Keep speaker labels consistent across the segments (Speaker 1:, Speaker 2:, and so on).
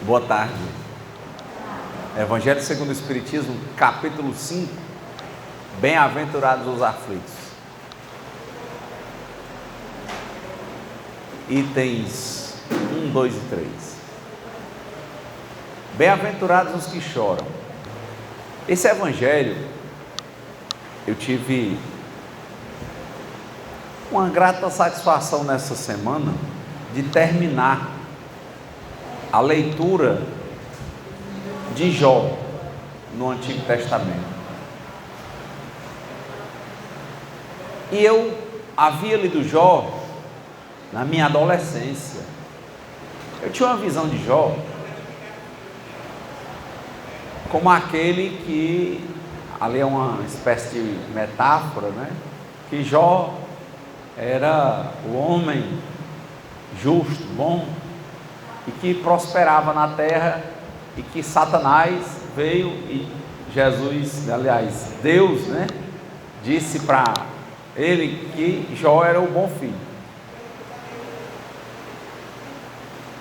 Speaker 1: Boa tarde. Evangelho segundo o Espiritismo, capítulo 5. Bem-aventurados os aflitos. Itens 1, 2 e 3. Bem-aventurados os que choram. Esse evangelho, eu tive uma grata satisfação nessa semana de terminar a leitura de Jó no Antigo Testamento. E eu havia lido Jó na minha adolescência. Eu tinha uma visão de Jó como aquele que, ali é uma espécie de metáfora, né? Que Jó era o homem justo, bom, e que prosperava na terra, e que Satanás veio e Jesus, aliás, Deus, né, disse para ele que Jó era o bom filho.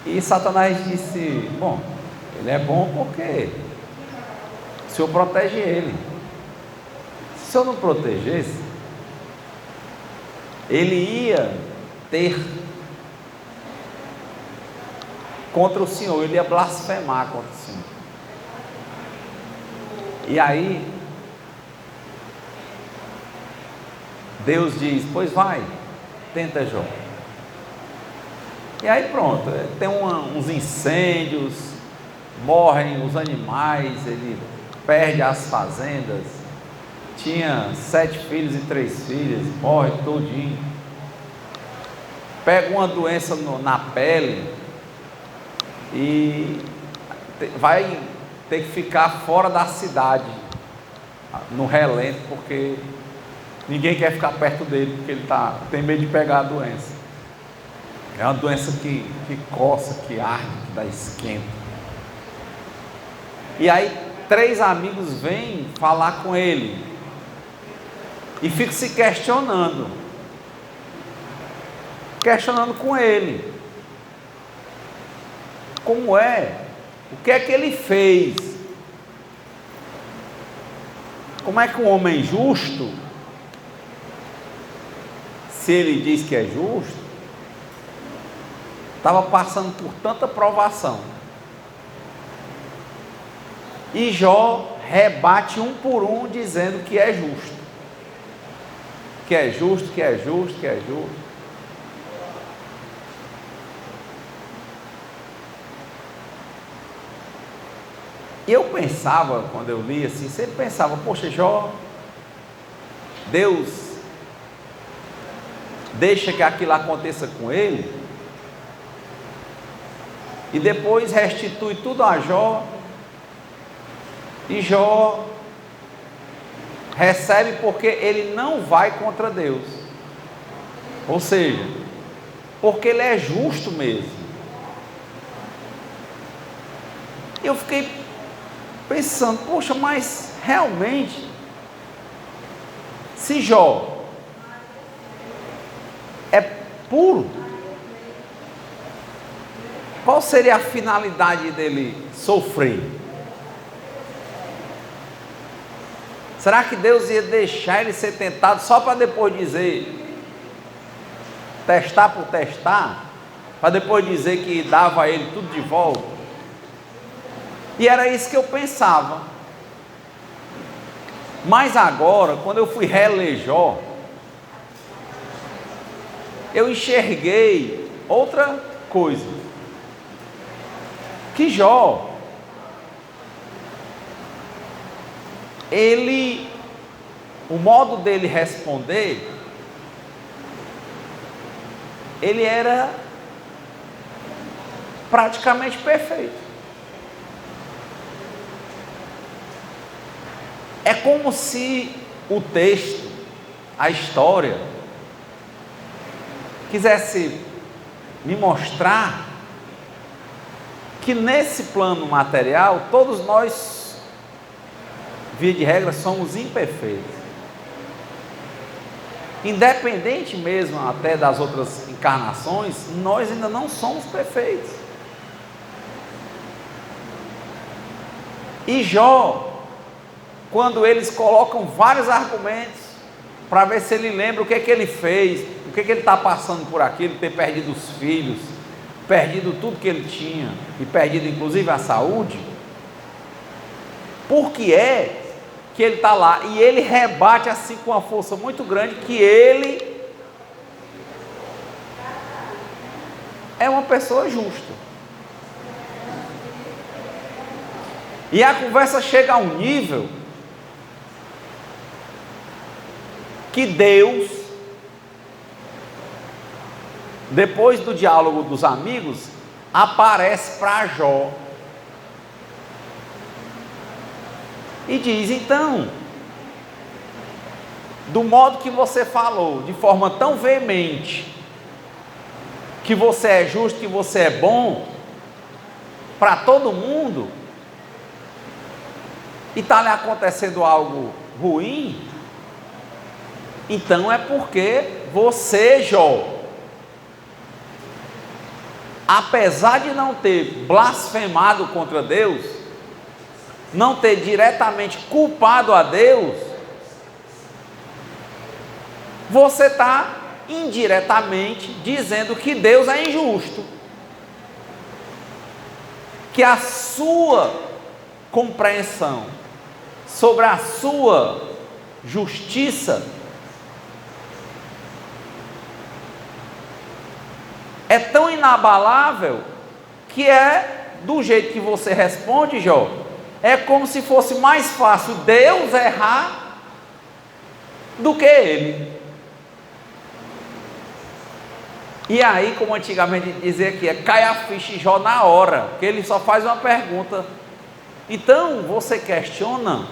Speaker 1: E Satanás disse: bom, ele é bom porque o Senhor protege ele. Se o Senhor não protegesse, ele ia ter contra o Senhor, ele ia blasfemar contra o Senhor. E aí Deus diz: pois vai, tenta Jó. E aí pronto, tem uns incêndios, morrem os animais, ele perde as fazendas, tinha 7 filhos e 3 filhas, morre todinho, pega uma doença na pele, e vai ter que ficar fora da cidade, no relento, porque ninguém quer ficar perto dele, porque ele tem medo de pegar a doença. É uma doença que coça, que arde, que dá esquenta. E aí 3 amigos vêm falar com ele e ficam se questionando com ele. Como é? O que é que ele fez? Como é que um homem justo, se ele diz que é justo, estava passando por tanta provação? E Jó rebate um por um, dizendo que é justo. Que é justo, que é justo, que é justo. E eu pensava, quando eu li assim, sempre pensava: poxa, Jó, Deus deixa que aquilo aconteça com ele, e depois restitui tudo a Jó, e Jó recebe porque ele não vai contra Deus, ou seja, porque ele é justo mesmo. Eu fiquei pensando: poxa, mas realmente, se Jó é puro, qual seria a finalidade dele sofrer? Será que Deus ia deixar ele ser tentado só para depois dizer, testar por testar, para depois dizer que dava a ele tudo de volta? E era isso que eu pensava. Mas agora, quando eu fui reler Jó, eu enxerguei outra coisa. Que Jó, o modo dele responder, ele era praticamente perfeito. É como se o texto, a história, quisesse me mostrar que nesse plano material, todos nós, via de regra, somos imperfeitos. Independente mesmo até das outras encarnações, nós ainda não somos perfeitos. E Jó, quando eles colocam vários argumentos para ver se ele lembra o que é que ele fez, o que é que ele está passando por aquilo, ter perdido os filhos, perdido tudo que ele tinha e perdido inclusive a saúde, por que é que ele está lá? E ele rebate assim com uma força muito grande que ele é uma pessoa justa. E a conversa chega a um nível que Deus, depois do diálogo dos amigos, aparece para Jó e diz: então, do modo que você falou, de forma tão veemente, que você é justo, que você é bom para todo mundo, e está lhe acontecendo algo ruim, então é porque você, Jó, apesar de não ter blasfemado contra Deus, não ter diretamente culpado a Deus, você está indiretamente dizendo que Deus é injusto, que a sua compreensão sobre a sua justiça é tão inabalável que é do jeito que você responde, Jó, é como se fosse mais fácil Deus errar do que ele. E aí, como antigamente dizia aqui, cai a ficha em Jó na hora, que ele só faz uma pergunta: então você questiona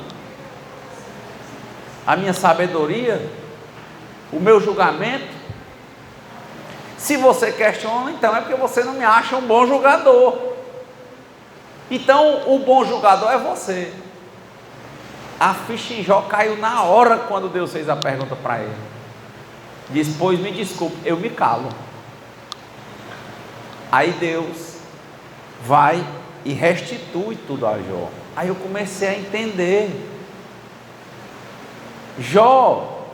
Speaker 1: a minha sabedoria, o meu julgamento? Se você questiona, então é porque você não me acha um bom julgador. Então o bom julgador é você. A ficha em Jó caiu na hora quando Deus fez a pergunta para ele. Diz: pois me desculpe, eu me calo. Aí Deus vai e restitui tudo a Jó. Aí eu comecei a entender. Jó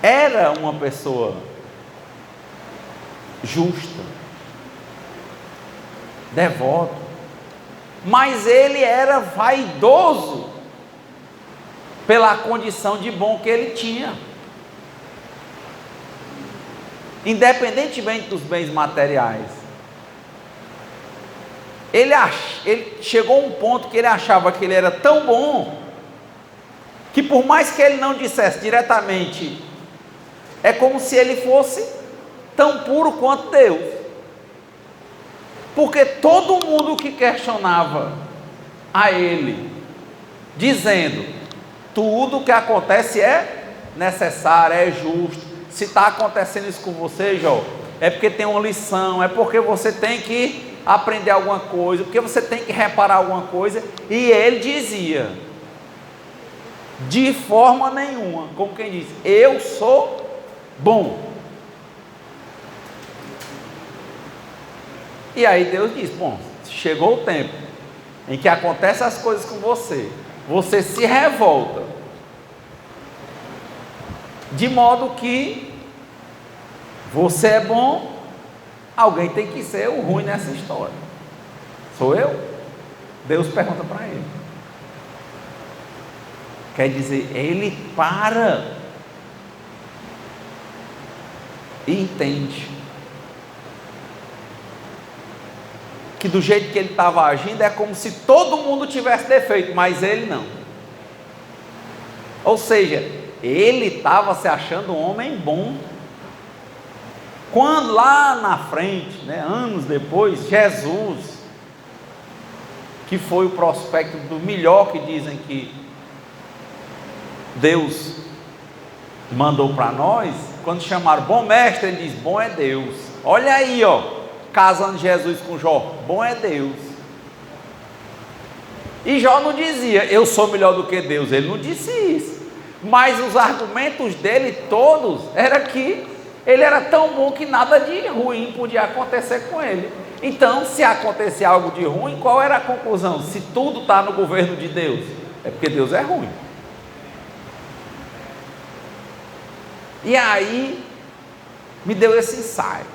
Speaker 1: era uma pessoa justa, devoto, mas ele era vaidoso pela condição de bom que ele tinha. Independentemente dos bens materiais, ele chegou a um ponto que ele achava que ele era tão bom, que por mais que ele não dissesse diretamente, é como se ele fosse tão puro quanto Deus, porque todo mundo que questionava a ele, dizendo: tudo o que acontece é necessário, é justo, se está acontecendo isso com você, Jó, é porque tem uma lição, é porque você tem que aprender alguma coisa, porque você tem que reparar alguma coisa. E ele dizia: de forma nenhuma, como quem diz, eu sou bom. E aí Deus diz: bom, chegou o tempo em que acontecem as coisas com você, você se revolta, de modo que você é bom, alguém tem que ser o ruim nessa história. Sou eu? Deus pergunta para ele. Quer dizer, ele para e entende que do jeito que ele estava agindo é como se todo mundo tivesse defeito, mas ele não. Ou seja, ele estava se achando um homem bom. Quando lá na frente, anos depois, Jesus, que foi o prospecto do melhor que dizem que Deus mandou para nós, quando chamaram bom mestre, ele diz: bom é Deus. Olha aí, casando Jesus com Jó, bom é Deus. E Jó não dizia: eu sou melhor do que Deus, ele não disse isso, mas os argumentos dele todos era que Ele era tão bom que nada de ruim podia acontecer com ele. Então, se acontecer algo de ruim, qual era a conclusão? Se tudo está no governo de Deus, é porque Deus é ruim. E aí, me deu esse insight.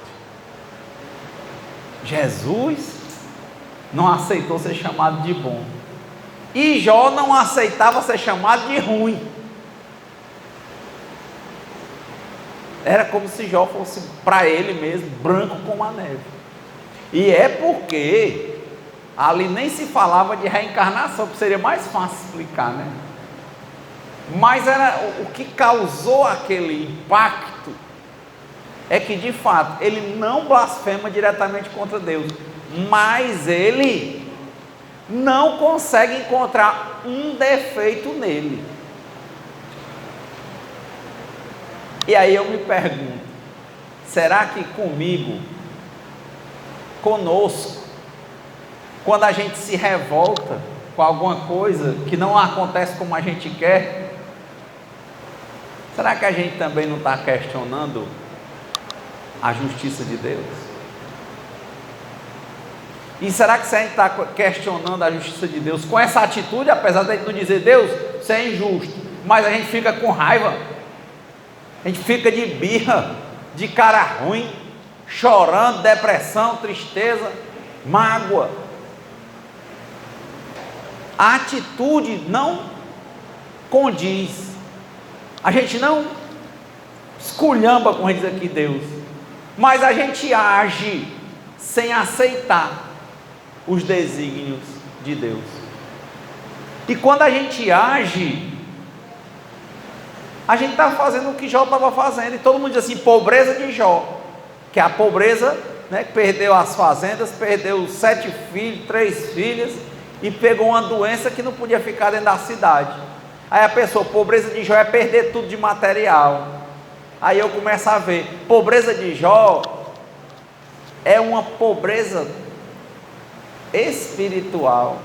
Speaker 1: Jesus não aceitou ser chamado de bom, e Jó não aceitava ser chamado de ruim. Era como se Jó fosse, para ele mesmo, branco como a neve. E é porque ali nem se falava de reencarnação, que seria mais fácil explicar, né? Mas era o que causou aquele impacto é que, de fato, ele não blasfema diretamente contra Deus, mas ele não consegue encontrar um defeito nele. E aí eu me pergunto, será que conosco, quando a gente se revolta com alguma coisa que não acontece como a gente quer, será que a gente também não está questionando a justiça de Deus? E será que se a gente está questionando a justiça de Deus com essa atitude, apesar de a gente não dizer, Deus, isso é injusto, mas a gente fica com raiva, a gente fica de birra, de cara ruim, chorando, depressão, tristeza, mágoa. A atitude não condiz, a gente não esculhamba, como diz aqui Deus, mas a gente age sem aceitar os desígnios de Deus. E quando a gente age, a gente está fazendo o que Jó estava fazendo, e todo mundo diz assim, pobreza de Jó, que é a pobreza, né, que perdeu as fazendas, perdeu 7 filhos, 3 filhas, e pegou uma doença que não podia ficar dentro da cidade. Aí a pessoa, pobreza de Jó é perder tudo de material. Aí eu começo a ver, pobreza de Jó é uma pobreza espiritual.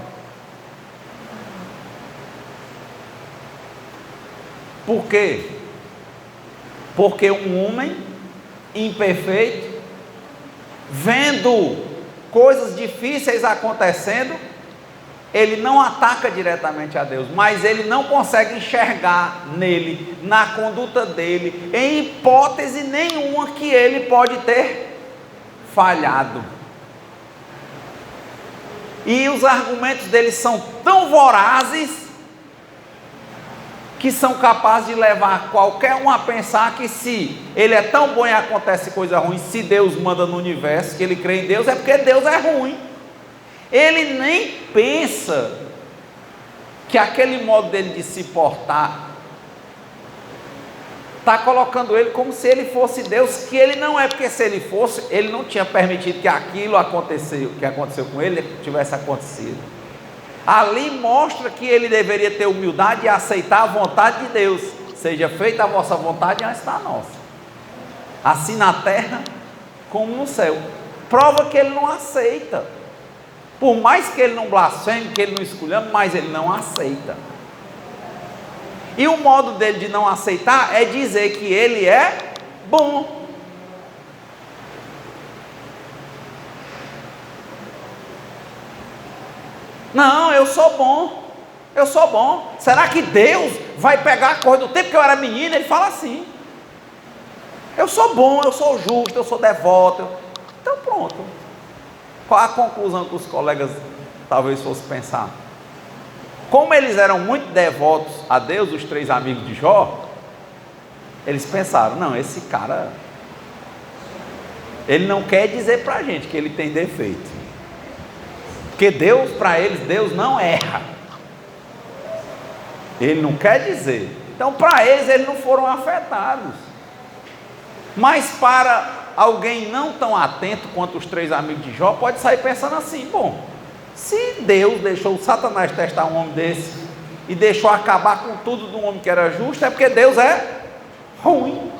Speaker 1: Por quê? Porque um homem imperfeito, vendo coisas difíceis acontecendo, ele não ataca diretamente a Deus, mas ele não consegue enxergar nele, na conduta dele, em hipótese nenhuma que ele pode ter falhado. E os argumentos dele são tão vorazes que são capazes de levar qualquer um a pensar que se ele é tão bom e acontece coisa ruim, se Deus manda no universo, que ele crê em Deus, é porque Deus é ruim. Ele nem pensa que aquele modo dele de se portar está colocando ele como se ele fosse Deus, que ele não é, porque se ele fosse, ele não tinha permitido que aquilo que aconteceu com ele tivesse acontecido. Ali mostra que ele deveria ter humildade e aceitar a vontade de Deus, seja feita a vossa vontade antes da nossa, assim na terra como no céu. Prova que ele não aceita, por mais que ele não blasfeme, que ele não esculhambe, mas ele não aceita. E o modo dele de não aceitar é dizer que ele é bom. Não, eu sou bom, eu sou bom. Será que Deus vai pegar a coisa do tempo que eu era menino? Ele fala assim, eu sou bom, eu sou justo, eu sou devoto. Então pronto. Qual a conclusão que os colegas talvez fossem pensar? Como eles eram muito devotos a Deus, os 3 amigos de Jó, eles pensaram, não, esse cara, ele não quer dizer para a gente que ele tem defeito. Porque Deus, para eles, Deus não erra. Ele não quer dizer. Então, para eles não foram afetados. Mas para alguém não tão atento quanto os 3 amigos de Jó, pode sair pensando assim, bom, se Deus deixou o Satanás testar um homem desse, e deixou acabar com tudo de um homem que era justo, é porque Deus é ruim.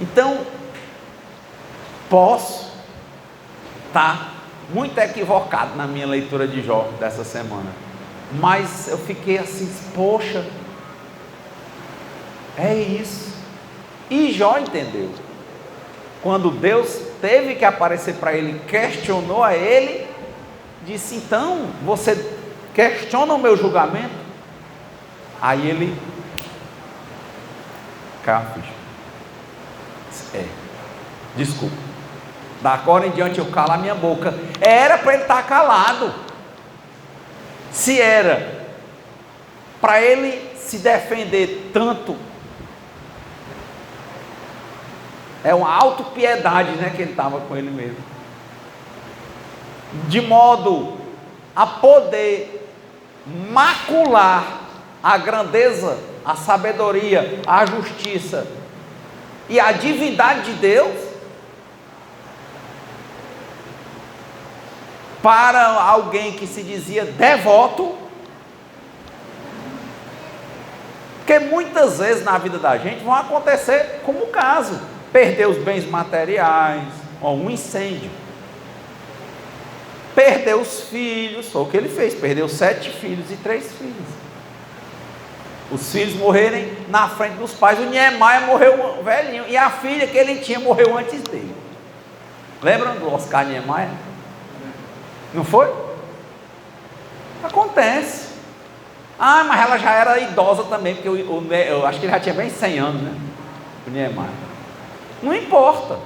Speaker 1: Então, posso estar muito equivocado na minha leitura de Jó dessa semana, mas eu fiquei assim, poxa, É isso. E Jó entendeu. Quando Deus teve que aparecer para ele, questionou a ele, disse: então, você questiona o meu julgamento? Aí ele, desculpa, da agora em diante eu calo a minha boca. Era para ele estar calado. Se era para ele se defender tanto, é uma autopiedade, né, que ele estava com ele mesmo, de modo a poder macular a grandeza, a sabedoria, a justiça e a divindade de Deus, para alguém que se dizia devoto. Porque muitas vezes na vida da gente vão acontecer como o caso: perder os bens materiais, ou um incêndio, perder os filhos, foi o que ele fez, perdeu 7 filhos e 3 filhos. Os filhos morrerem na frente dos pais. O Niemeia morreu velhinho, e a filha que ele tinha morreu antes dele. Lembram do Oscar Niemeia? Não foi? Acontece. Ah, mas ela já era idosa também, porque eu acho que ele já tinha bem 100 anos, né? O Niemeia. Não importa.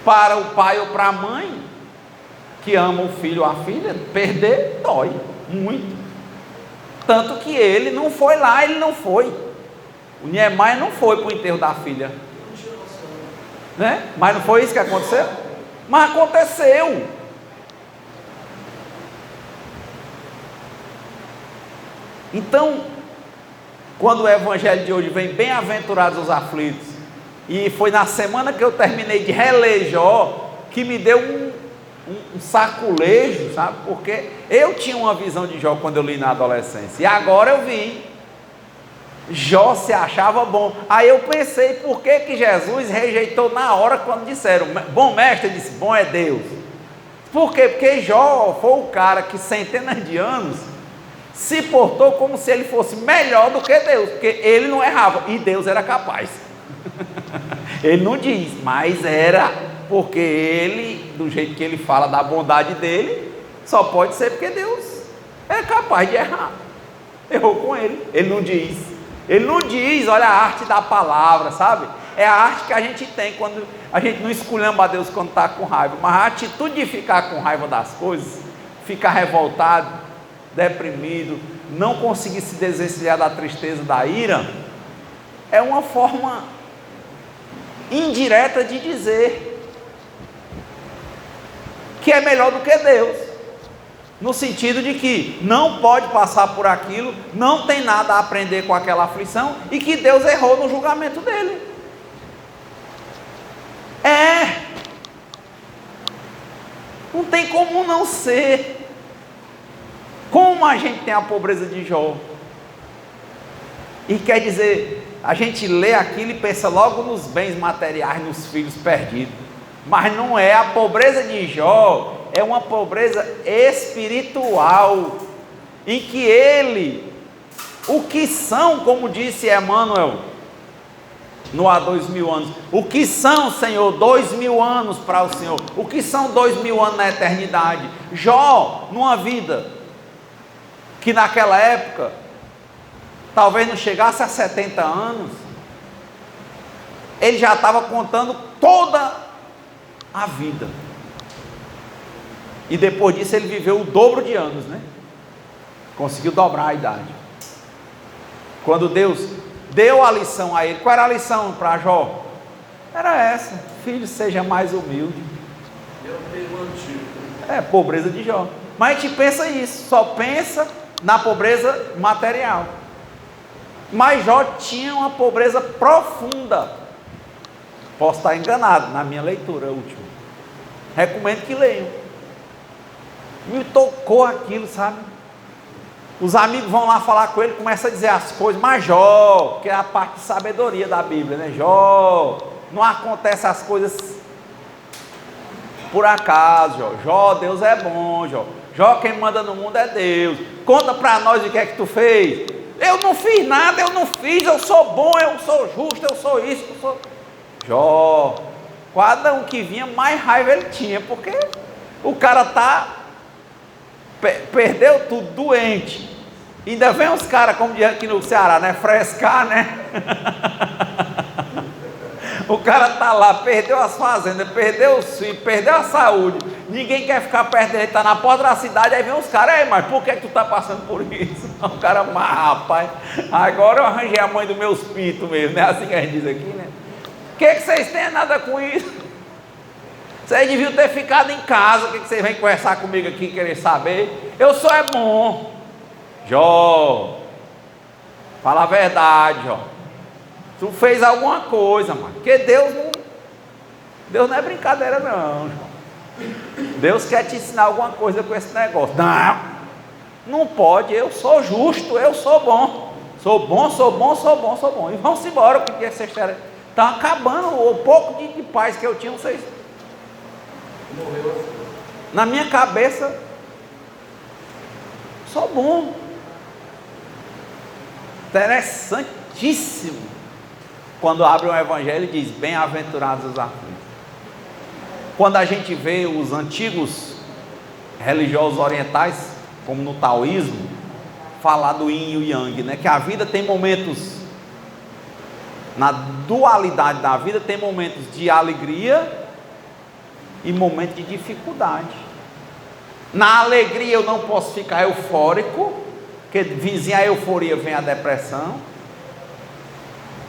Speaker 1: Para o pai ou para a mãe que ama o filho ou a filha, perder dói muito. Tanto que ele não foi lá, ele não foi. O Niemeia não foi para o enterro da filha, né? Mas não foi isso que aconteceu? Mas aconteceu. Então, quando o evangelho de hoje vem bem-aventurados os aflitos, e foi na semana que eu terminei de reler Jó, que me deu um saculejo, sabe? Porque eu tinha uma visão de Jó quando eu li na adolescência, e agora eu vi. Jó se achava bom. Aí eu pensei, por que Jesus rejeitou na hora quando disseram: bom mestre? Ele disse: bom é Deus. Por quê? Porque Jó foi o cara que centenas de anos se portou como se ele fosse melhor do que Deus, porque ele não errava e Deus era capaz. Ele não diz, mas era, porque ele, do jeito que ele fala da bondade dele, só pode ser porque Deus é capaz de errar. Errou com ele. Ele não diz. Ele não diz. Olha a arte da palavra, sabe? É a arte que a gente tem quando a gente não esculhamba a Deus quando está com raiva, mas a atitude de ficar com raiva das coisas, ficar revoltado, deprimido, não conseguir se desvencilhar da tristeza, da ira, é uma forma indireta de dizer que é melhor do que Deus, no sentido de que não pode passar por aquilo, não tem nada a aprender com aquela aflição, e que Deus errou no julgamento dele. Não tem como não ser. Como a gente tem a pobreza de Jó, e quer dizer, a gente lê aquilo e pensa logo nos bens materiais, nos filhos perdidos, mas não é. A pobreza de Jó é uma pobreza espiritual, em que ele, o que são, como disse Emmanuel no há 2000 anos, o que são, Senhor, 2000 anos para o Senhor, o que são 2000 anos na eternidade? Jó, numa vida que naquela época talvez não chegasse a 70 anos, ele já estava contando toda a vida, e depois disso ele viveu o dobro de anos, né? Conseguiu dobrar a idade. Quando Deus deu a lição a ele, qual era a lição para Jó? Era essa: filho, seja mais humilde. Pobreza de Jó. Mas a gente pensa isso, só pensa na pobreza material. Mas Jó tinha uma pobreza profunda. Posso estar enganado na minha leitura última. Recomendo que leiam. Me tocou aquilo, sabe? Os amigos vão lá falar com ele, começa a dizer as coisas, mas Jó, que é a parte de sabedoria da Bíblia, né? Jó, não acontece as coisas por acaso, Jó. Jó, Deus é bom, Jó. Jó, quem manda no mundo é Deus. Conta para nós o que é que tu fez. Eu não fiz nada, eu não fiz, eu sou bom, eu sou justo, eu sou isso, eu sou... Jó, cada um que vinha, mais raiva ele tinha, porque o cara perdeu tudo, doente. Ainda vem os caras, como diz aqui no Ceará, né? Frescar, né? O cara está lá, perdeu as fazendas, perdeu os filhos, perdeu a saúde, ninguém quer ficar perto dele, está na porta da cidade, aí vem os caras, ei, mas por que tu está passando por isso? O cara, mas rapaz, agora eu arranjei a mãe dos meus pintos mesmo, não é assim que a gente diz aqui, né? O que vocês têm nada com isso? Vocês deviam ter ficado em casa, o que vocês vêm conversar comigo aqui, querer saber? Eu sou bom. Jó, fala a verdade, Jó. Tu fez alguma coisa, mano. Porque Deus não é brincadeira não, Jó. Deus quer te ensinar alguma coisa com esse negócio. Não pode, eu sou justo, eu sou bom. Sou bom, sou bom, sou bom, sou bom. E vamos embora, porque vocês estão acabando o pouco de paz que eu tinha, vocês... Na minha cabeça, sou bom. Interessantíssimo. Quando abre o Evangelho diz, bem-aventurados os aflitos. Quando a gente vê os antigos religiosos orientais, como no taoísmo, falar do yin e o yang, né? Que a vida tem momentos, na dualidade da vida, tem momentos de alegria e momentos de dificuldade. Na alegria eu não posso ficar eufórico, porque vizinha a euforia vem a depressão,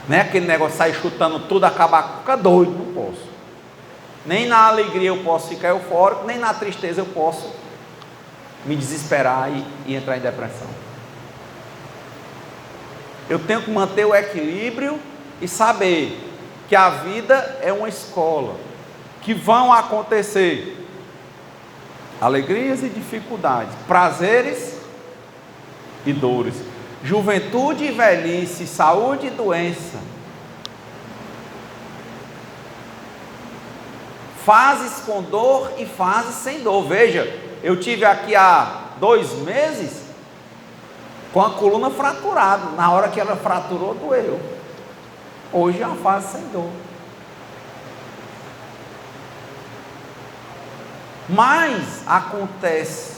Speaker 1: né? Aquele negócio sai chutando tudo, acabar, fica doido, não posso. Nem na alegria eu posso ficar eufórico, nem na tristeza eu posso me desesperar e entrar em depressão. Eu tenho que manter o equilíbrio e saber que a vida é uma escola, que vão acontecer alegrias e dificuldades, prazeres e dores, juventude e velhice, saúde e doença, fases com dor e fases sem dor. Veja, eu tive aqui há 2 meses com a coluna fraturada. Na hora que ela fraturou, doeu. Hoje é uma fase sem dor. Mas acontece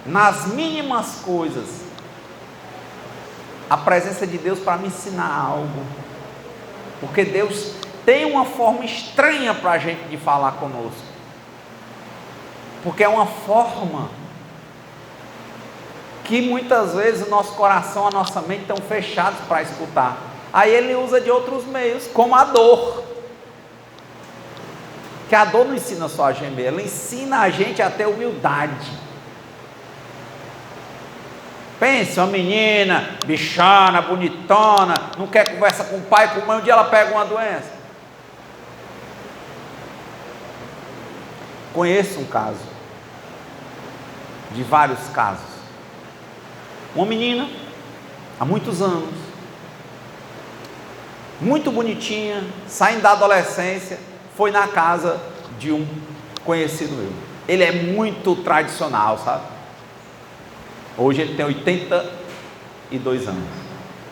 Speaker 1: nas mínimas coisas a presença de Deus para me ensinar algo, porque Deus tem uma forma estranha para a gente de falar conosco, porque é uma forma que muitas vezes o nosso coração, a nossa mente estão fechados para escutar. Aí Ele usa de outros meios, como a dor, que a dor não ensina só a gemer, ela ensina a gente a ter humildade. Pense, uma menina, bichana, bonitona, não quer conversar com o pai, com a mãe, um dia ela pega uma doença. Conheço um caso, de vários casos. Uma menina, há muitos anos, muito bonitinha, saindo da adolescência, foi na casa de um conhecido meu. Ele é muito tradicional, sabe? Hoje ele tem 82 anos.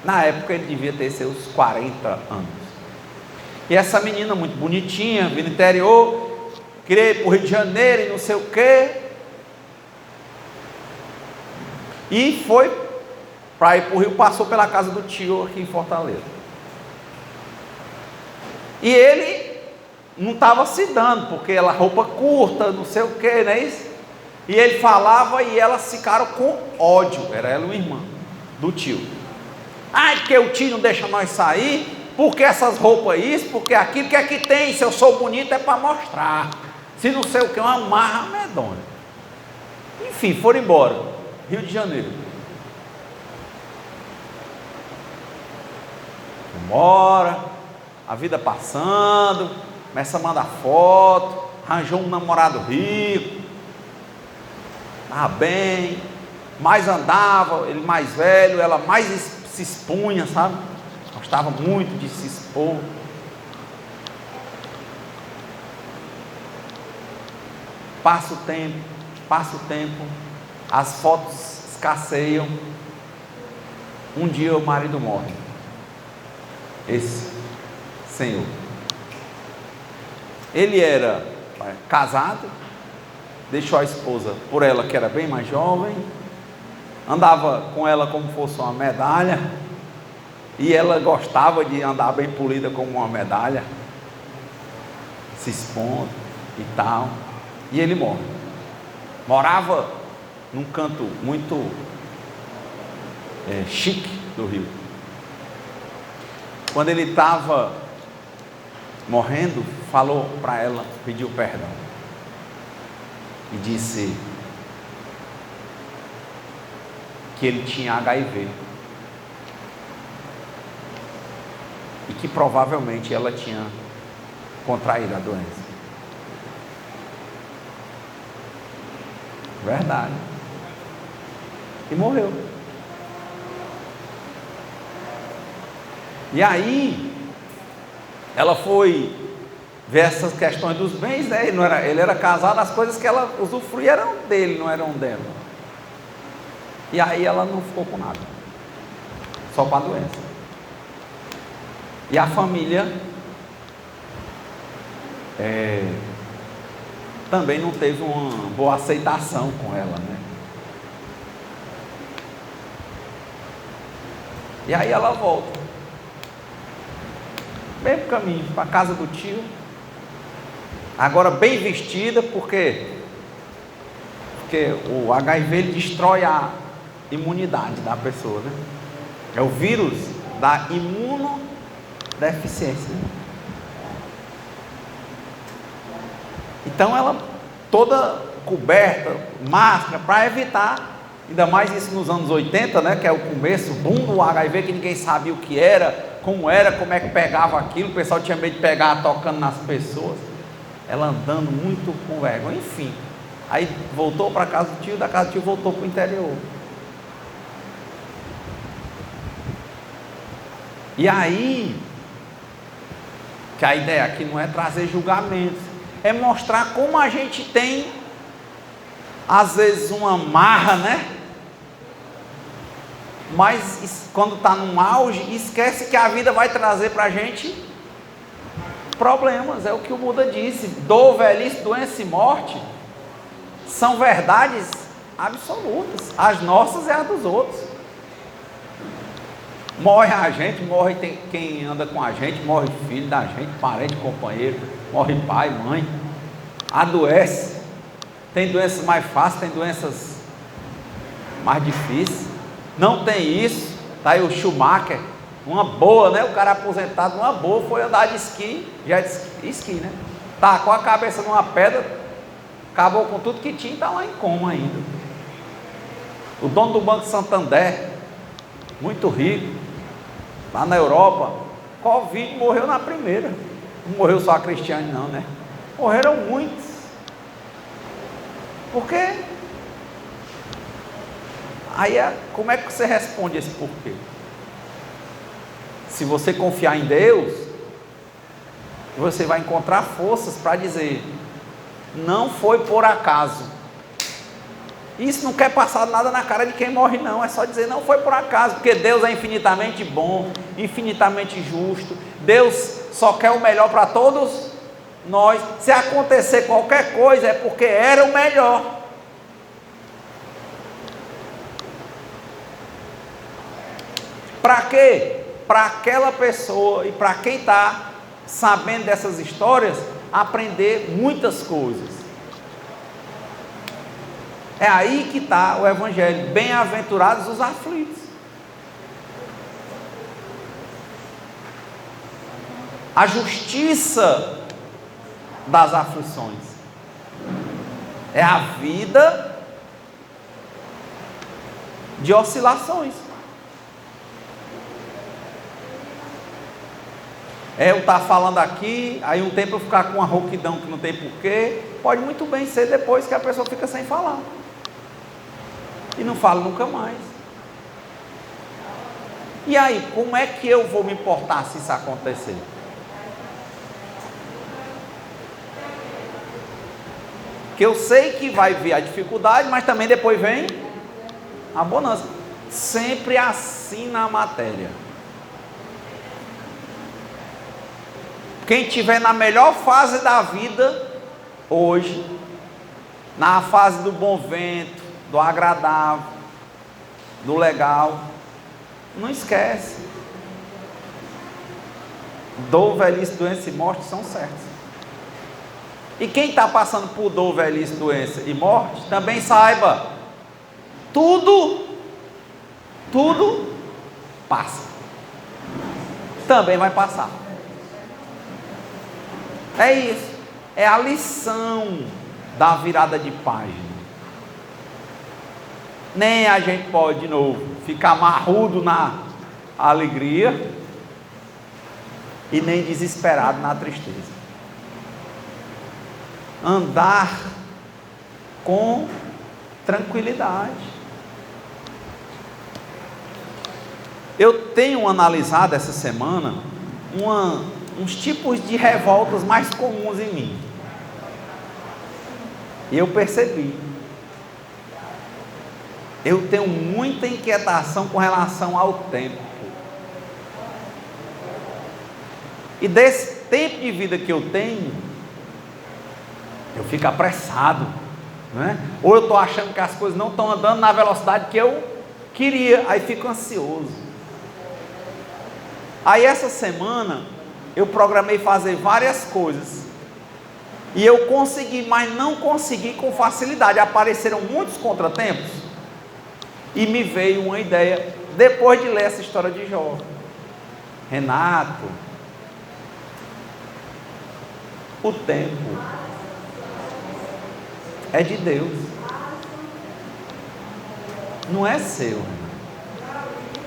Speaker 1: Na época ele devia ter seus 40 anos. E essa menina muito bonitinha, vindo do interior, queria ir para o Rio de Janeiro e não sei o quê. E foi para ir para o Rio, passou pela casa do tio aqui em Fortaleza. E ele não estava se dando, porque ela roupa curta, não sei o que, não é isso? E ele falava e elas ficaram com ódio, era ela e uma irmã do tio. Ai, porque o tio não deixa nós sair, porque essas roupas isso, porque aquilo, que é que tem, se eu sou bonito é para mostrar, se não sei o que, uma marra medonha. Enfim, foram embora, Rio de Janeiro. Embora, a vida passando, começa a mandar foto, arranjou um namorado rico, estava bem, mais andava, ele mais velho, ela mais se expunha, sabe? Gostava muito de se expor. Passa o tempo, as fotos escasseiam. Um dia o marido morre, esse senhor. Ele era casado, deixou a esposa por ela, que era bem mais jovem, andava com ela como fosse uma medalha, e ela gostava de andar bem polida como uma medalha, se expondo e tal. E ele morre. Morava num canto muito chique do Rio. Quando ele estava morrendo, falou para ela, pediu perdão e disse que ele tinha HIV e que provavelmente ela tinha contraído a doença. Verdade. E morreu. E aí ela foi ver essas questões dos bens, né? Ele era casado, as coisas que ela usufruía eram dele, não eram dela. E aí ela não ficou com nada, só com a doença. E a família também não teve uma boa aceitação com ela, né? E aí ela volta, bem pro caminho, para a casa do tio, agora bem vestida, porque o HIV ele destrói a imunidade da pessoa, né? É o vírus da imunodeficiência. Então ela toda coberta, máscara, para evitar, ainda mais isso nos anos 80, né, que é o começo, o boom do HIV, que ninguém sabia o que era, como é que pegava aquilo, o pessoal tinha medo de pegar tocando nas pessoas, ela andando muito com vergonha, enfim. Aí voltou para a casa do tio, da casa do tio voltou para o interior. E aí, que a ideia aqui não é trazer julgamentos, é mostrar como a gente tem, às vezes, uma marra, né? Mas quando está num auge, esquece que a vida vai trazer para a gente problemas. É o que o Buda disse: dor, velhice, doença e morte são verdades absolutas. As nossas e as dos outros. Morre a gente, morre quem anda com a gente, morre filho da gente, parente, companheiro, morre pai, mãe, adoece. Tem doenças mais fáceis, tem doenças mais difíceis. Não tem isso. Está aí o Schumacher, uma boa, né? O cara aposentado, uma boa, foi andar de esqui, já de esqui, né? Tacou a cabeça numa pedra, acabou com tudo que tinha e está lá em coma ainda. O dono do Banco Santander, muito rico, lá na Europa, Covid, morreu na primeira. Não morreu só a Cristiane não, né? Morreram muitos. Por quê? Aí, como é que você responde esse porquê? Se você confiar em Deus, você vai encontrar forças para dizer: não foi por acaso. Isso não quer passar nada na cara de quem morre, não. É só dizer: não foi por acaso, porque Deus é infinitamente bom, infinitamente justo. Deus só quer o melhor para todos nós. Se acontecer qualquer coisa, é porque era o melhor. Para quê? Para aquela pessoa e para quem está sabendo dessas histórias, aprender muitas coisas. É aí que está o Evangelho. Bem-aventurados os aflitos. A justiça das aflições é a vida de oscilações. Eu estar falando aqui, aí um tempo eu ficar com uma rouquidão que não tem porquê, pode muito bem ser depois que a pessoa fica sem falar e não fala nunca mais. E aí, como é que eu vou me importar se isso acontecer? Que eu sei que vai vir a dificuldade, mas também depois vem a bonança. Sempre assim. assim na matéria. Quem estiver na melhor fase da vida, hoje, na fase do bom vento, do agradável, do legal, não esquece. Dor, velhice, doença e morte são certos. E quem está passando por dor, velhice, doença e morte, também saiba, tudo passa. Também vai passar. É isso. É a lição da virada de página. Nem a gente pode, de novo, ficar marrudo na alegria e nem desesperado na tristeza. Andar com tranquilidade. Eu tenho analisado essa semana uns tipos de revoltas mais comuns em mim. E eu percebi. Eu tenho muita inquietação com relação ao tempo. E desse tempo de vida que eu tenho, eu fico apressado, né? Ou eu estou achando que as coisas não estão andando na velocidade que eu queria, aí fico ansioso. Aí essa semana eu programei fazer várias coisas e eu consegui, mas não consegui com facilidade. Apareceram muitos contratempos e me veio uma ideia depois de ler essa história de Jó. Renato, o tempo é de Deus, não é seu.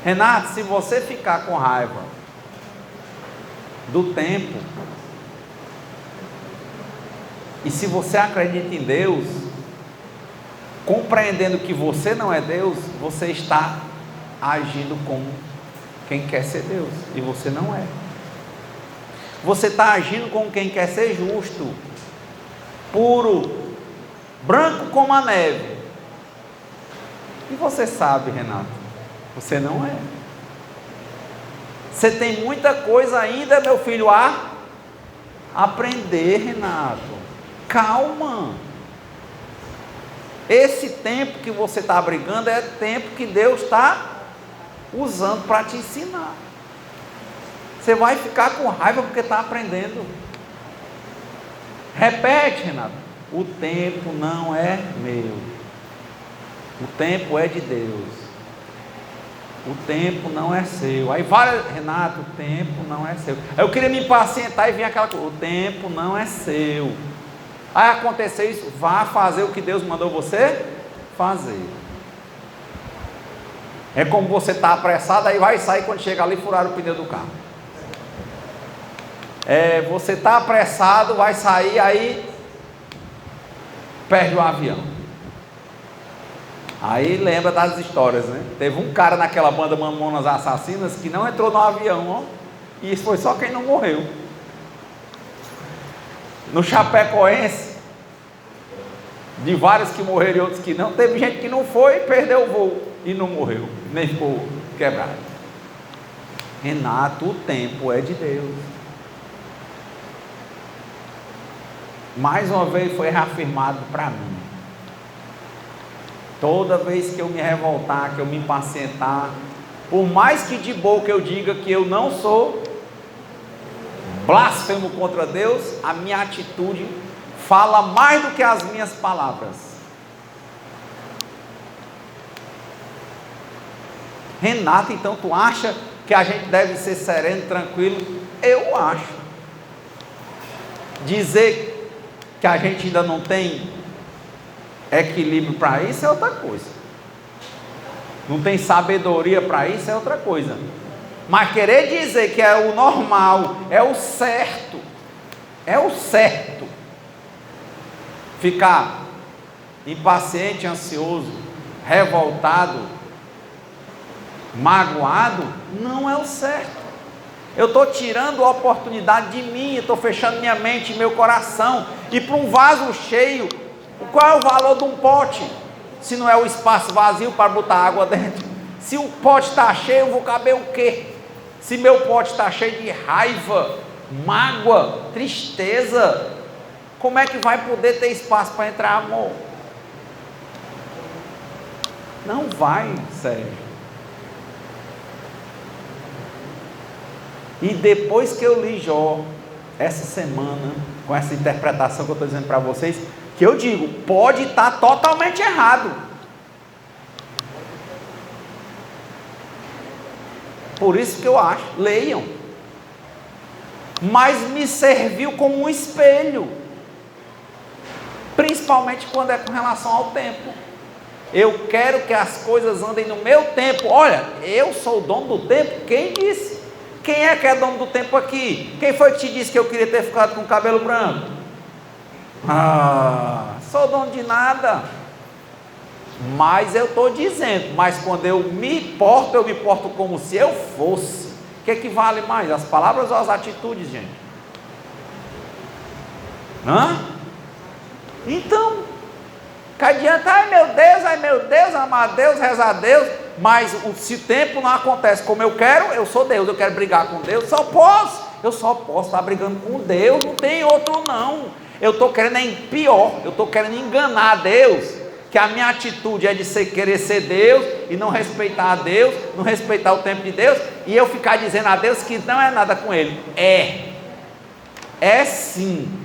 Speaker 1: Renato, se você ficar com raiva do tempo, e se você acredita em Deus, compreendendo que você não é Deus, você está agindo como quem quer ser Deus, e você não é. Você está agindo como quem quer ser justo, puro, branco como a neve. E você sabe, Renato, você não é. Você tem muita coisa ainda, meu filho, a aprender, Renato. Calma. Esse tempo que você está brigando é tempo que Deus está usando para te ensinar. Você vai ficar com raiva porque está aprendendo. Repete, Renato. O tempo não é meu. O tempo é de Deus. O tempo não é seu. Aí Renato, o tempo não é seu. Eu queria me impacientar e vir aquela coisa. O tempo não é seu. Aí aconteceu isso, vá fazer o que Deus mandou você fazer. É como você está apressado, aí vai sair quando chegar ali e furar o pneu do carro. Você está apressado, vai sair, aí perde o avião. Aí lembra das histórias, né? Teve um cara naquela banda Mamonas Assassinas que não entrou no avião, ó, e isso foi só quem não morreu. No Chapecoense, de vários que morreram e outros que não, teve gente que não foi, perdeu o voo e não morreu, nem ficou quebrado. Renato, o tempo é de Deus. Mais uma vez foi reafirmado para mim. Toda vez que eu me revoltar, que eu me impacientar, por mais que de boca eu diga que eu não sou blasfemo contra Deus, a minha atitude fala mais do que as minhas palavras. Renato, então tu acha que a gente deve ser sereno, tranquilo? Eu acho. Dizer que a gente ainda não tem equilíbrio para isso é outra coisa. Não tem sabedoria para isso é outra coisa. Mas querer dizer que é o normal, é o certo, ficar impaciente, ansioso, revoltado, magoado, não é o certo. Eu estou tirando a oportunidade de mim, estou fechando minha mente e meu coração, e para um vaso cheio, qual é o valor de um pote, se não é o espaço vazio para botar água dentro? Se o pote está cheio, eu vou caber o quê? Se meu pote está cheio de raiva, mágoa, tristeza, como é que vai poder ter espaço para entrar amor? Não vai, Sérgio. E depois que eu li Jó, essa semana, com essa interpretação que eu estou dizendo para vocês, que eu digo, pode estar totalmente errado. Por isso que eu acho, leiam. Mas me serviu como um espelho, principalmente quando é com relação ao tempo. Eu quero que as coisas andem no meu tempo. Olha, eu sou o dono do tempo. Quem disse? Quem é que é dono do tempo aqui? Quem foi que te disse que eu queria ter ficado com o cabelo branco? Sou dono de nada. Mas eu estou dizendo, mas quando eu me porto como se eu fosse. O que vale mais? As palavras ou as atitudes, gente? Então, que adianta, ai meu Deus, amar a Deus, rezar a Deus, mas se o tempo não acontece como eu quero, eu sou Deus, eu quero brigar com Deus, eu só posso estar brigando com Deus, não tem outro não. Eu estou querendo pior, eu estou querendo enganar a Deus, que a minha atitude é de querer ser Deus, e não respeitar a Deus, não respeitar o tempo de Deus, e eu ficar dizendo a Deus que não é nada com Ele. É sim.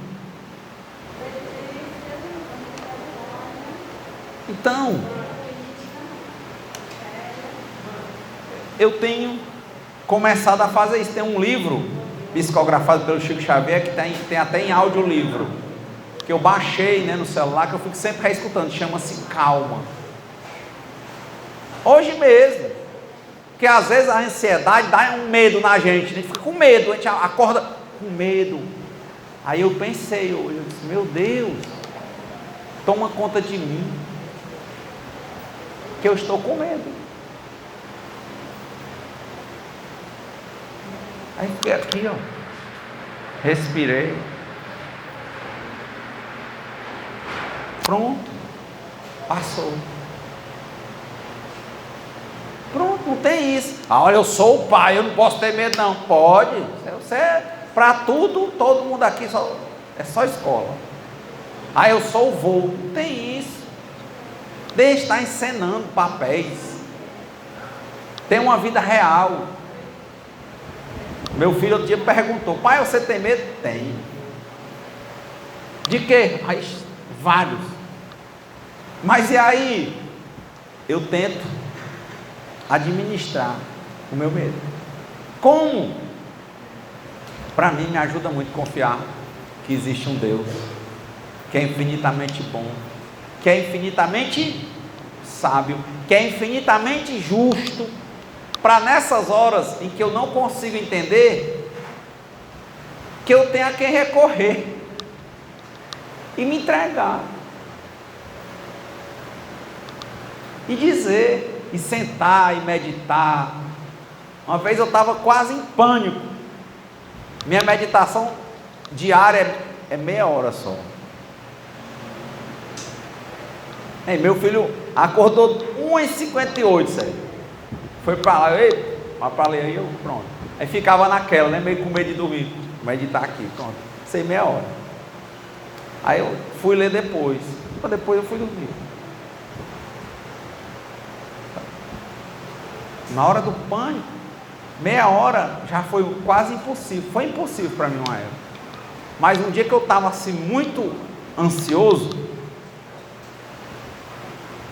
Speaker 1: Então, eu tenho começado a fazer isso. Tem um livro psicografado pelo Chico Xavier, que tem até em audiolivro, que eu baixei, no celular, que eu fico sempre reescutando, chama-se Calma. Hoje mesmo, porque às vezes a ansiedade dá um medo na gente, a gente fica com medo, a gente acorda com medo. Aí eu pensei hoje, eu disse, meu Deus, toma conta de mim, que eu estou com medo. Aí fiquei aqui, respirei, pronto, passou. Pronto, não tem isso. Olha, eu sou o pai, eu não posso ter medo não. Pode, você, para tudo, todo mundo aqui é só escola. Eu sou o vô, não tem isso. Deixa de estar encenando papéis. Tem uma vida real. Meu filho outro dia perguntou, pai, você tem medo? Tem. De quê? Vários. Mas e aí? Eu tento administrar o meu medo. Como? Para mim me ajuda muito confiar que existe um Deus que é infinitamente bom, que é infinitamente sábio, que é infinitamente justo, para nessas horas em que eu não consigo entender, que eu tenho a quem recorrer e me entregar e dizer, e sentar e meditar. Uma vez eu estava quase em pânico. Minha meditação diária é meia hora só. Meu filho acordou 1h58, sério. Foi para lá, vai para ler aí, eu pronto. Aí ficava naquela, meio com medo de dormir. Meditar aqui, pronto. Sei meia hora. Aí eu fui ler depois. Depois eu fui dormir. Na hora do pânico, meia hora já foi quase impossível. Foi impossível para mim uma época. Mas um dia que eu estava assim muito ansioso,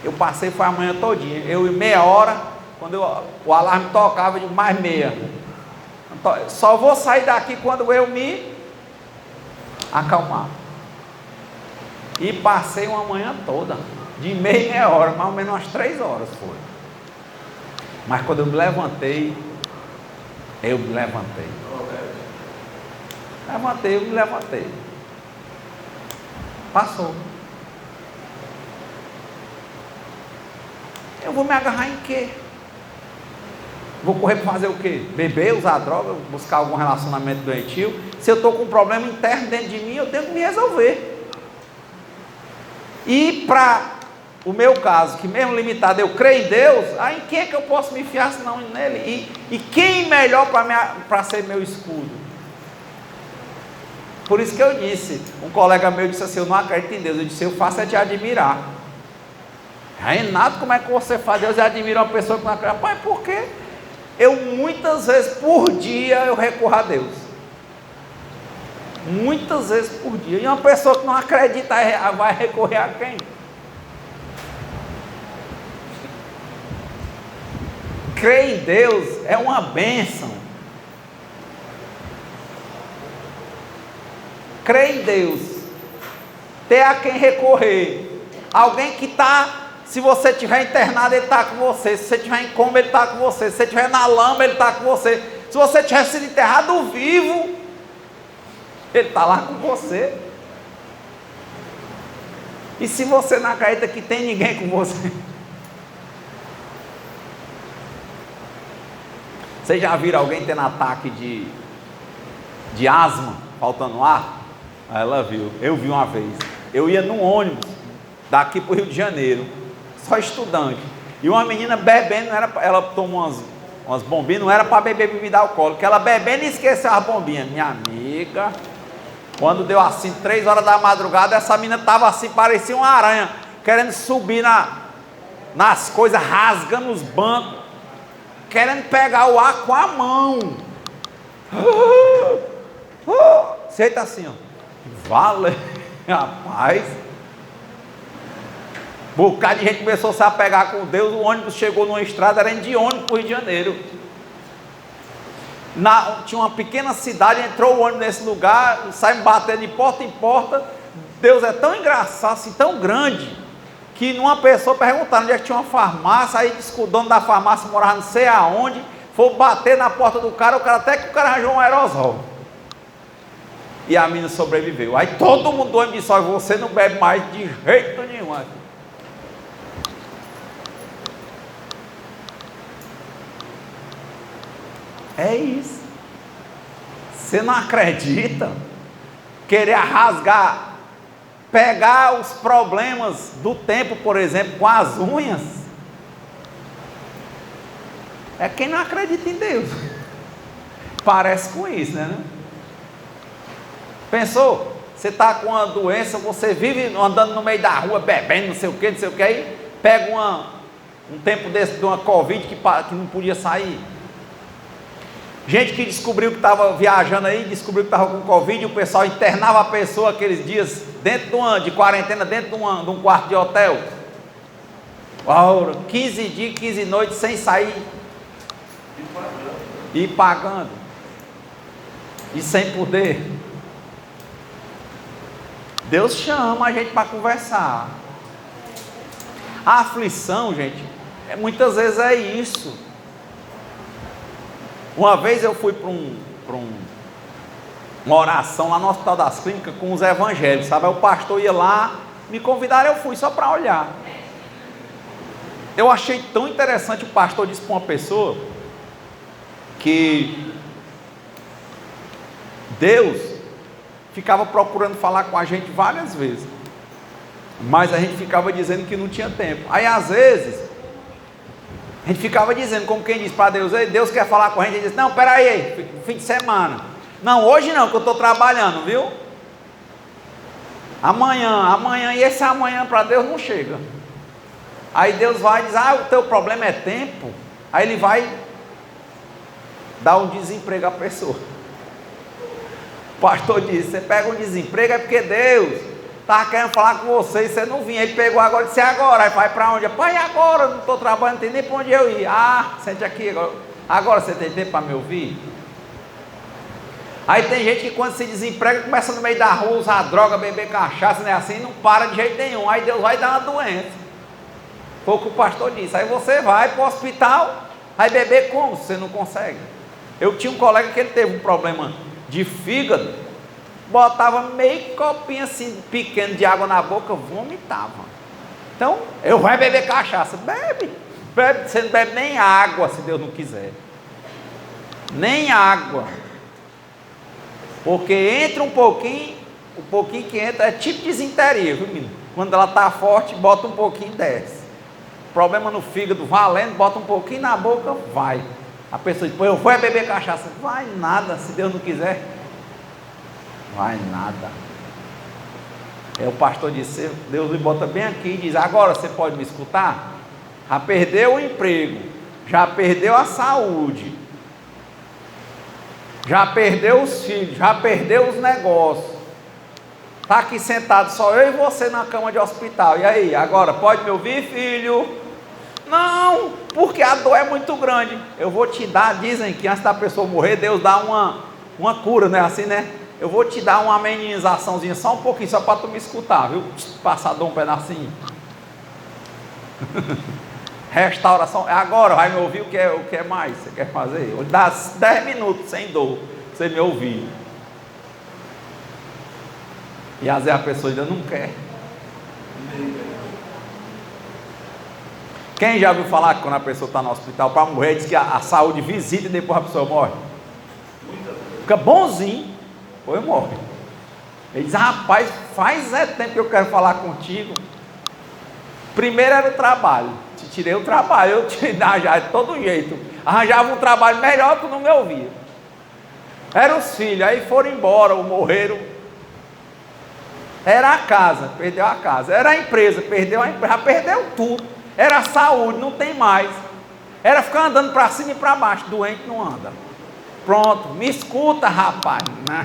Speaker 1: eu passei, foi a manhã todinha. Eu em meia hora, quando o alarme tocava, eu digo, mais meia. Só vou sair daqui quando eu me acalmar. E passei uma manhã toda, de meia hora, mais ou menos umas 3 horas foi. Mas quando eu me levantei, eu me levantei. Eu me levantei. Passou. Eu vou me agarrar em quê? Vou correr para fazer o quê? Beber, usar droga, buscar algum relacionamento doentio? Se eu estou com um problema interno dentro de mim, eu tenho que me resolver. E para o meu caso, que mesmo limitado eu creio em Deus, aí em quem é que eu posso me fiar senão nele? E quem melhor para ser meu escudo? Por isso que eu disse, um colega meu disse assim, eu não acredito em Deus. Eu disse, eu faço é te admirar. Renato, como é que você faz? Deus admira uma pessoa que não acredita. Pai, por quê? Eu muitas vezes por dia eu recorro a Deus. Muitas vezes por dia. E uma pessoa que não acredita vai recorrer a quem? Crer em Deus é uma bênção. Crer em Deus, ter a quem recorrer, alguém que está, se você estiver internado, ele está com você, se você estiver em coma, ele está com você, se você estiver na lama, ele está com você, se você tiver sido enterrado vivo, ele está lá com você. E se você não acredita que tem ninguém com você? Vocês já viram alguém tendo ataque de asma, faltando ar? Ela viu, eu vi uma vez. Eu ia num ônibus daqui para o Rio de Janeiro, só estudante, e uma menina bebendo, não era, ela tomou umas bombinhas, não era para beber bebida alcoólica, ela bebendo e esqueceu as bombinhas. Minha amiga, quando deu assim 3 horas da madrugada, essa menina estava assim, parecia uma aranha, querendo subir nas coisas, rasgando os bancos, querendo pegar o ar com a mão. Você está assim, ó. Vale, rapaz. Um bocado de gente começou a se apegar com Deus. O ônibus chegou numa estrada, era de ônibus para o Rio de Janeiro. Tinha uma pequena cidade, entrou o ônibus nesse lugar, saímos batendo de porta em porta. Deus é tão engraçado, assim, tão grande, que numa pessoa perguntaram onde é que tinha uma farmácia. Aí disse que o dono da farmácia morava não sei aonde. Foi bater na porta do cara, até que o cara arranjou um aerosol. E a menina sobreviveu. Aí todo mundo do ônibus disse, olha, você não bebe mais de jeito nenhum aqui. É isso. Você não acredita? Querer rasgar, pegar os problemas do tempo, por exemplo, com as unhas. É quem não acredita em Deus. Parece com isso, né? Pensou? Você está com uma doença, você vive andando no meio da rua, bebendo, não sei o que, aí pega um tempo desse de uma Covid que não podia sair. Gente que descobriu que estava viajando aí, descobriu que estava com Covid, e o pessoal internava a pessoa aqueles dias dentro de quarentena, dentro de um quarto de hotel. 15 dias, 15 noites sem sair. E pagando. E sem poder. Deus chama a gente para conversar. A aflição, gente, muitas vezes é isso. Uma vez eu fui para uma oração lá no Hospital das Clínicas com os evangélicos, sabe? Aí o pastor ia lá, me convidaram, eu fui só para olhar. Eu achei tão interessante, o pastor disse para uma pessoa que Deus ficava procurando falar com a gente várias vezes, mas a gente ficava dizendo que não tinha tempo. Aí às vezes a gente ficava dizendo, como quem diz para Deus, Deus quer falar com a gente, ele diz, não, peraí, fim de semana, não, hoje não, que eu estou trabalhando, viu? Amanhã, e esse amanhã para Deus não chega. Aí Deus vai e diz, o teu problema é tempo. Aí ele vai dar um desemprego à pessoa. O pastor disse, você pega um desemprego é porque Deus estava querendo falar com você e você não vinha. Ele pegou agora e disse, agora? Aí vai para onde? Pai, agora, não estou trabalhando, não tem nem para onde eu ir. Sente aqui, agora você tem tempo para me ouvir? Aí tem gente que quando se desemprega, começa no meio da rua, usar droga, beber cachaça, né? Assim, não para de jeito nenhum. Aí Deus vai dar uma doença. Foi o que o pastor disse. Aí você vai para o hospital, vai beber como? Você não consegue. Eu tinha um colega que ele teve um problema de fígado, botava meio copinho assim pequeno de água na boca, vomitava. Então, eu vou beber cachaça. Bebe, você não bebe nem água, se Deus não quiser. Nem água. Porque entra um pouquinho que entra, é tipo desinteria, viu, menino? Quando ela está forte, bota um pouquinho e desce. Problema no fígado, valendo, bota um pouquinho na boca, vai. A pessoa diz, pô, eu vou beber cachaça. Vai nada, se Deus não quiser. Vai nada. Aí o pastor disse, Deus me bota bem aqui e diz, agora você pode me escutar? Já perdeu o emprego, já perdeu a saúde, já perdeu os filhos, já perdeu os negócios. Está aqui sentado só eu e você na cama de hospital. E aí, agora pode me ouvir, filho? Não, porque a dor é muito grande. Eu vou te dar, dizem que antes da pessoa morrer, Deus dá uma cura, não é assim, né? Eu vou te dar uma amenizaçãozinha, só um pouquinho, só para tu me escutar, viu? Passar um pedacinho. Restauração. Agora vai me ouvir o que é mais você quer fazer? Eu vou dar 10 minutos sem dor, pra você me ouvir. E às vezes a pessoa ainda não quer. Quem já ouviu falar que quando a pessoa está no hospital para morrer, diz que a saúde visita e depois a pessoa morre? Fica bonzinho, depois morre. Ele diz, rapaz, faz tempo que eu quero falar contigo. Primeiro era o trabalho, te tirei o trabalho, eu te já de todo jeito. Arranjava um trabalho melhor, tu não me ouvia. Eram os filhos, aí foram embora ou morreram. Era a casa, perdeu a casa. Era a empresa, perdeu a empresa, já perdeu tudo. Era a saúde, não tem mais. Era ficar andando para cima e para baixo, doente não anda. Pronto, me escuta, rapaz, né?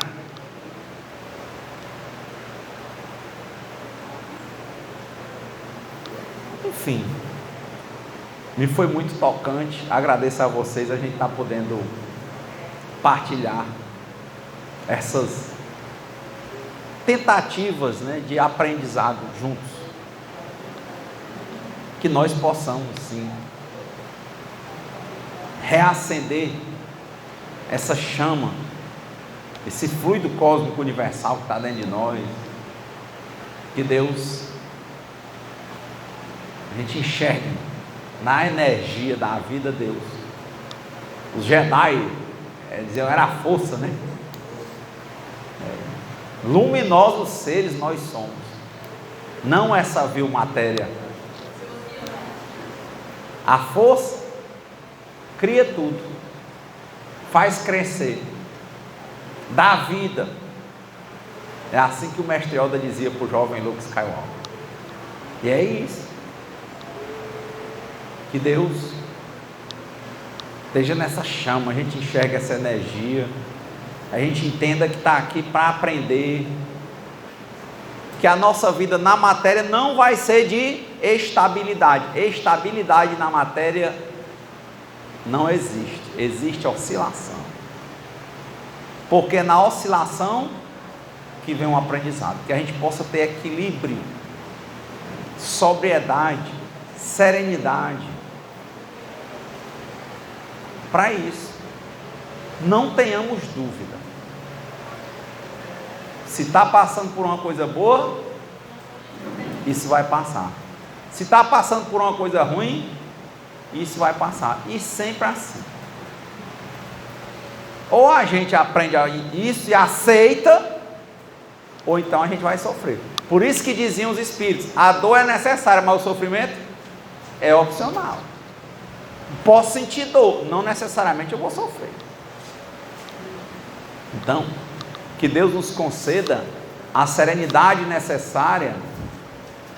Speaker 1: Enfim, me foi muito tocante. Agradeço a vocês, a gente está podendo partilhar essas tentativas, né, de aprendizado juntos. Que nós possamos, sim, reacender essa chama, esse fluido cósmico universal que está dentro de nós. Que Deus, a gente enxergue na energia da vida de Deus. Os Jedi diziam, era a força, né? Luminosos seres nós somos, não essa vil matéria. A força cria tudo, faz crescer, dá vida. É assim que o mestre Yoda dizia para o jovem Luke Skywalker. E é isso. Que Deus esteja nessa chama, a gente enxerga essa energia, a gente entenda que está aqui para aprender, que a nossa vida na matéria não vai ser de estabilidade. Estabilidade na matéria não existe, existe oscilação. Porque na oscilação que vem um aprendizado, que a gente possa ter equilíbrio, sobriedade, serenidade. Para isso, não tenhamos dúvida. Se está passando por uma coisa boa, isso vai passar. Se está passando por uma coisa ruim, isso vai passar. E sempre assim. Ou a gente aprende isso e aceita, ou então a gente vai sofrer. Por isso que diziam os espíritos, a dor é necessária, mas o sofrimento é opcional. Posso sentir dor, não necessariamente eu vou sofrer. Então, que Deus nos conceda a serenidade necessária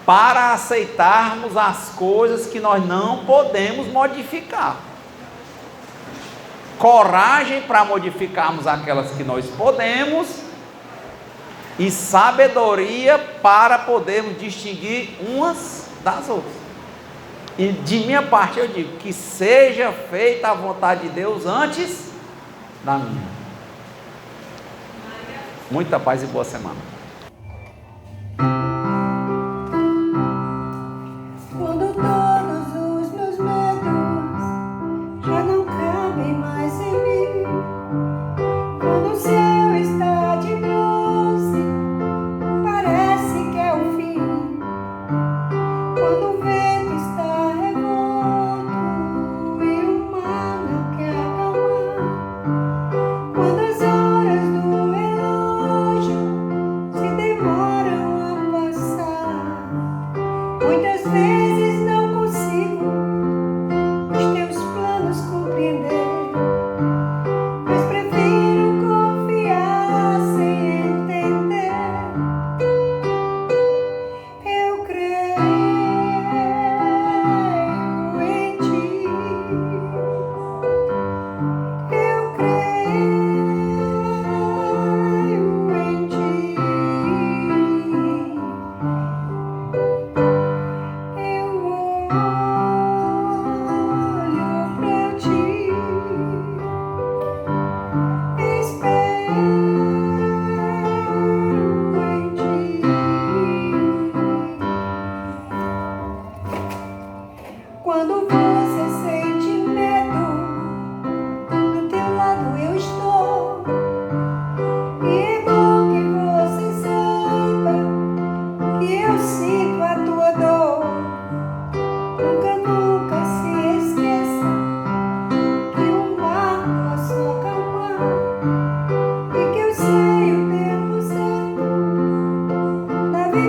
Speaker 1: para aceitarmos as coisas que nós não podemos modificar. Coragem para modificarmos aquelas que nós podemos e sabedoria para podermos distinguir umas das outras. E de minha parte eu digo, que seja feita a vontade de Deus antes da minha. Muita paz e boa semana.
Speaker 2: Quando todos os meus medos já não cabem mais em mim, quando o céu está de bronze, parece que é o fim, quando o vento está revolto e o mar não quer acalmar, quando as horas do relógio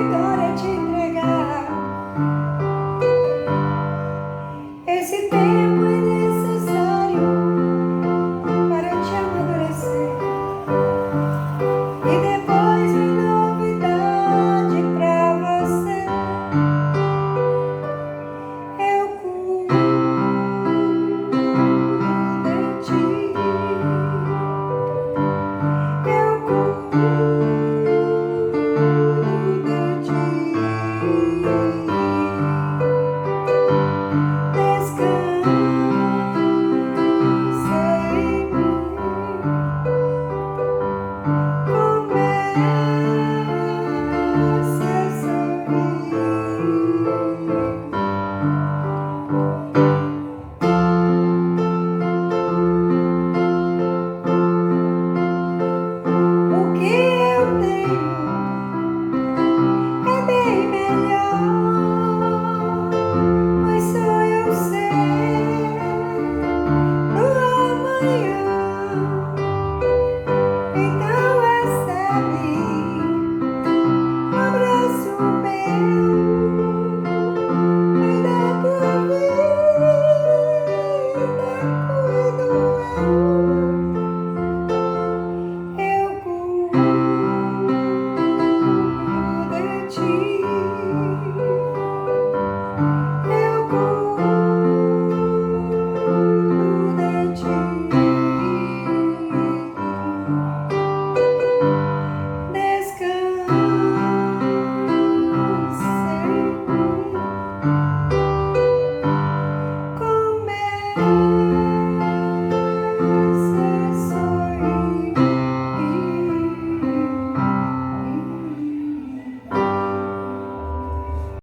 Speaker 2: então